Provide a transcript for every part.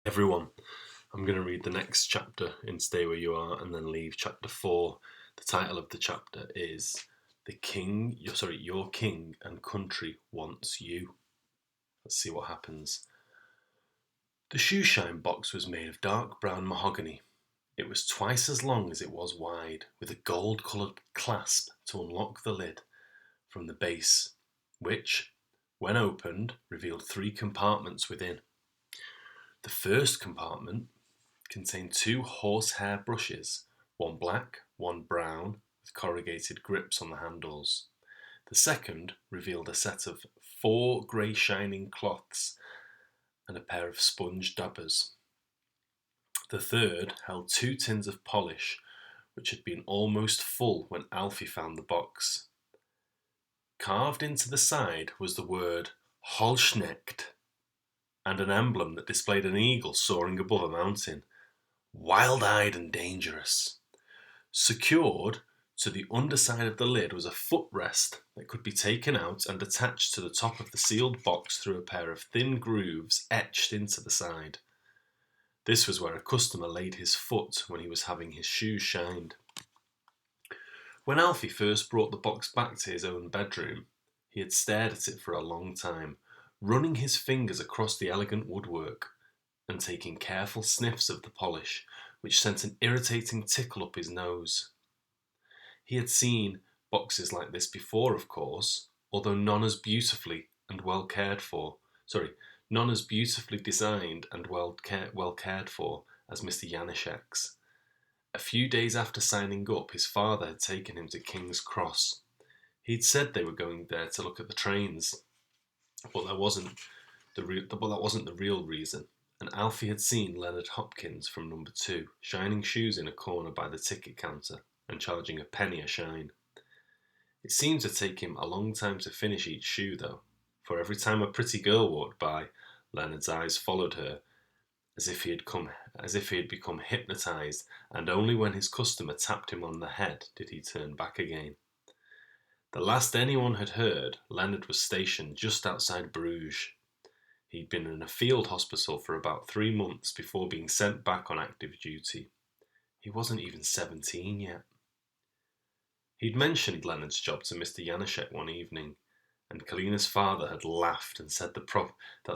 Everyone, I'm going to read the next chapter in Stay Where You Are and then leave chapter 4. The title of the chapter is Your King and Country Wants You. Let's see what happens. The shoeshine box was made of dark brown mahogany. It was twice as long as it was wide, with a gold-coloured clasp to unlock the lid from the base, which, when opened, revealed 3 compartments within. The first compartment contained 2 horsehair brushes, one black, one brown, with corrugated grips on the handles. The second revealed a set of 4 grey shining cloths and a pair of sponge dabbers. The third held 2 tins of polish, which had been almost full when Alfie found the box. Carved into the side was the word Holschnecht and an emblem that displayed an eagle soaring above a mountain, wild-eyed and dangerous. Secured to the underside of the lid was a footrest that could be taken out and attached to the top of the sealed box through a pair of thin grooves etched into the side. This was where a customer laid his foot when he was having his shoes shined. When Alfie first brought the box back to his own bedroom, he had stared at it for a long time, running his fingers across the elegant woodwork and taking careful sniffs of the polish, which sent an irritating tickle up his nose. He had seen boxes like this before, of course, although none as beautifully and none as beautifully designed and well cared for as Mr. Janaszek's. A few days after signing up, his father had taken him to King's Cross. He'd said they were going there to look at the trains, but that wasn't the real reason. And Alfie had seen Leonard Hopkins from number 2, shining shoes in a corner by the ticket counter and charging a penny a shine. It seemed to take him a long time to finish each shoe, though, for every time a pretty girl walked by, Leonard's eyes followed her, as if he had become hypnotised, and only when his customer tapped him on the head did he turn back again. The last anyone had heard, Leonard was stationed just outside Bruges. He'd been in a field hospital for about 3 months before being sent back on active duty. He wasn't even 17 yet. He'd mentioned Leonard's job to Mr. Janaszek one evening, and Kalina's father had laughed and said that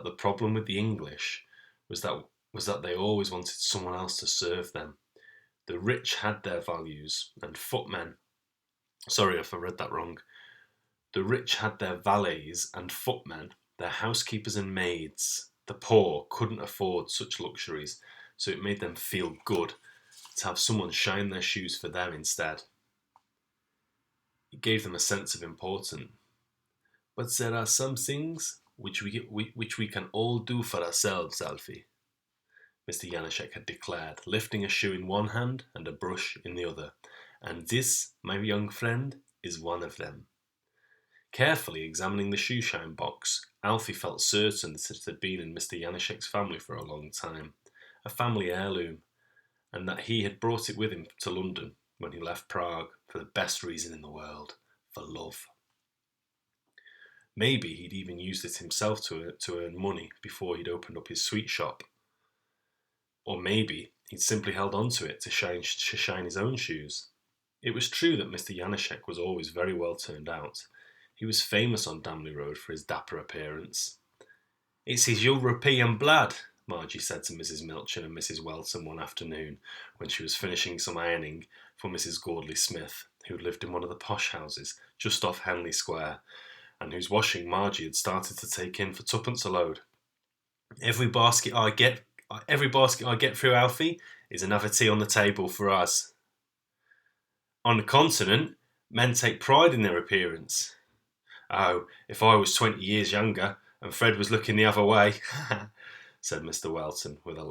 the problem with the English was that they always wanted someone else to serve them. The rich had their values, and footmen... Sorry if I read that wrong. The rich had their valets and footmen, their housekeepers and maids. The poor couldn't afford such luxuries, so it made them feel good to have someone shine their shoes for them instead. It gave them a sense of importance. But there are some things which we can all do for ourselves, Alfie, Mr. Janaszek had declared, lifting a shoe in one hand and a brush in the other. And this, my young friend, is one of them. Carefully examining the shoeshine box, Alfie felt certain that it had been in Mr. Janaszek's family for a long time, a family heirloom, and that he had brought it with him to London when he left Prague for the best reason in the world, for love. Maybe he'd even used it himself to earn money before he'd opened up his sweet shop. Or maybe he'd simply held on to it to shine his own shoes. It was true that Mr. Janaszek was always very well turned out. He was famous on Damley Road for his dapper appearance. "It's his European blood," Margie said to Mrs. Milchin and Mrs. Welton one afternoon when she was finishing some ironing for Mrs. Gordley Smith, who lived in one of the posh houses just off Henley Square, and whose washing Margie had started to take in for 2pence a load. Every basket I get through Alfie is another tea on the table for us. On the continent, men take pride in their appearance. Oh, if I was 20 years younger and Fred was looking the other way, said Mrs. Welton with a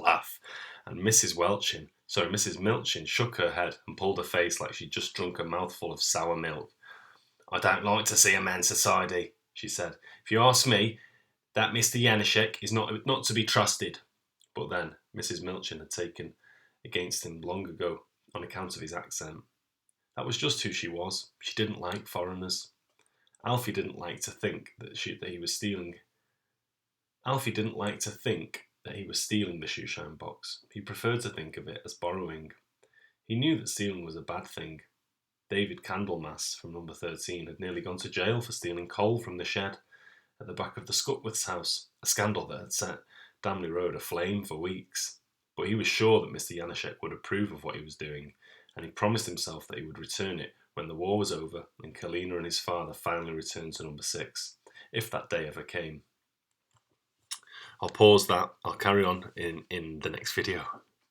laugh, and Mrs. Milchin shook her head and pulled her face like she'd just drunk a mouthful of sour milk. "I don't like to see a man society," she said. "If you ask me, that Mr. Janaszek is not to be trusted." But then Mrs. Milchin had taken against him long ago on account of his accent. That was just who she was. She didn't like foreigners. Alfie didn't like to think that he was stealing Alfie didn't like to think that he was stealing the shoeshine box. He preferred to think of it as borrowing. He knew that stealing was a bad thing. David Candlemas from number 13 had nearly gone to jail for stealing coal from the shed at the back of the Scuttworth's house, a scandal that had set Damley Road aflame for weeks. But he was sure that Mr. Janaszek would approve of what he was doing, and he promised himself that he would return it when the war was over and Kalina and his father finally returned to number 6, if that day ever came. I'll pause that. I'll carry on in the next video.